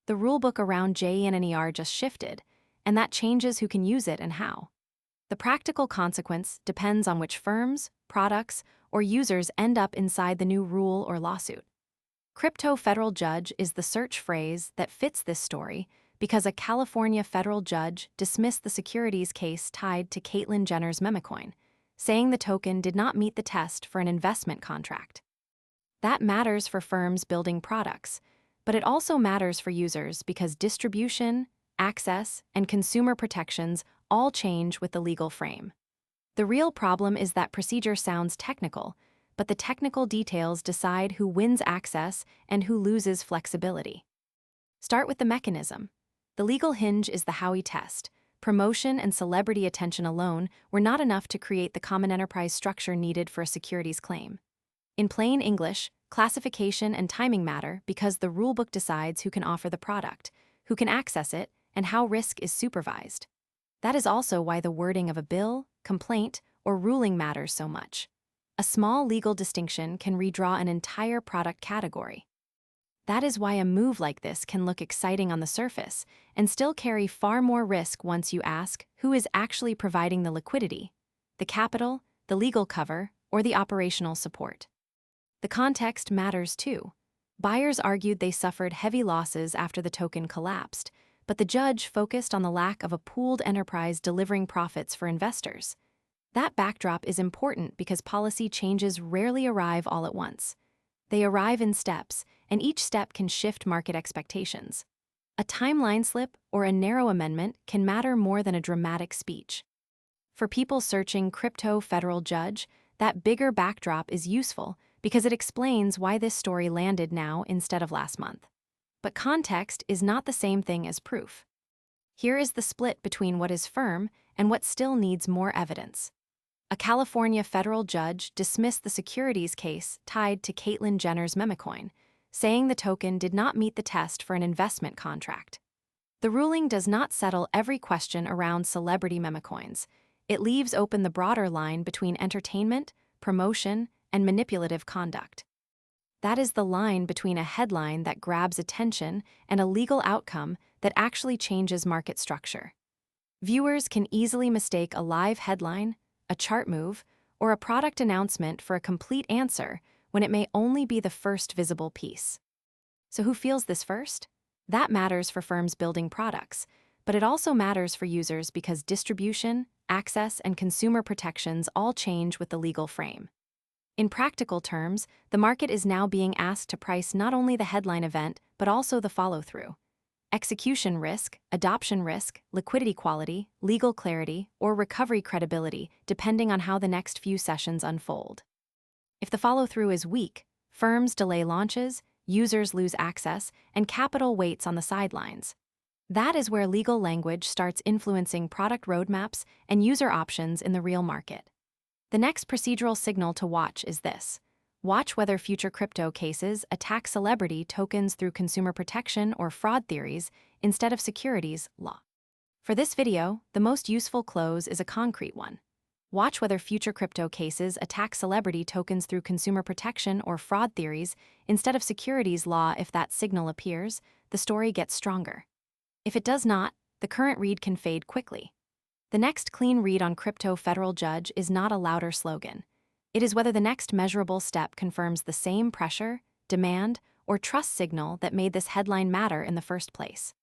the rulebook around JNNER just shifted, and that changes who can use it and how. The practical consequence depends on which firms, products, or users end up inside the new rule or lawsuit. Crypto federal judge is the search phrase that fits this story because a California federal judge dismissed the securities case tied to Caitlyn Jenner's memecoin, saying the token did not meet the test for an investment contract. That matters for firms building products, but it also matters for users because distribution, access, and consumer protections all change with the legal frame. The real problem is that procedure sounds technical, but the technical details decide who wins access and who loses flexibility. Start with the mechanism. The legal hinge is the Howey test. Promotion and celebrity attention alone were not enough to create the common enterprise structure needed for a securities claim. In plain English, classification and timing matter because the rulebook decides who can offer the product, who can access it, and how risk is supervised. That is also why the wording of a bill, complaint, or ruling matters so much. A small legal distinction can redraw an entire product category. That is why a move like this can look exciting on the surface and still carry far more risk once you ask who is actually providing the liquidity, the capital, the legal cover, or the operational support. The context matters too. Buyers argued they suffered heavy losses after the token collapsed, but the judge focused on the lack of a pooled enterprise delivering profits for investors. That backdrop is important because policy changes rarely arrive all at once. They arrive in steps, and each step can shift market expectations. A timeline slip or a narrow amendment can matter more than a dramatic speech. For people searching crypto federal judge, that bigger backdrop is useful because it explains why this story landed now instead of last month. But context is not the same thing as proof. Here is the split between what is firm and what still needs more evidence. A California federal judge dismissed the securities case tied to Caitlyn Jenner's memecoin, saying the token did not meet the test for an investment contract. The ruling does not settle every question around celebrity memecoins. It leaves open the broader line between entertainment, promotion, and manipulative conduct. That is the line between a headline that grabs attention and a legal outcome that actually changes market structure. Viewers can easily mistake a live headline, a chart move, or a product announcement for a complete answer when it may only be the first visible piece. So who feels this first? That matters for firms building products, but it also matters for users because distribution, access, and consumer protections all change with the legal frame. In practical terms, the market is now being asked to price not only the headline event, but also the follow-through. Execution risk, adoption risk, liquidity quality, legal clarity, or recovery credibility, depending on how the next few sessions unfold. If the follow-through is weak, firms delay launches, users lose access, and capital waits on the sidelines. That is where legal language starts influencing product roadmaps and user options in the real market. The next procedural signal to watch is this. Watch whether future crypto cases attack celebrity tokens through consumer protection or fraud theories instead of securities law. For this video, the most useful close is a concrete one. Watch whether future crypto cases attack celebrity tokens through consumer protection or fraud theories instead of securities law. If that signal appears, the story gets stronger. If it does not, the current read can fade quickly. The next clean read on crypto federal judge is not a louder slogan. It is whether the next measurable step confirms the same pressure, demand, or trust signal that made this headline matter in the first place.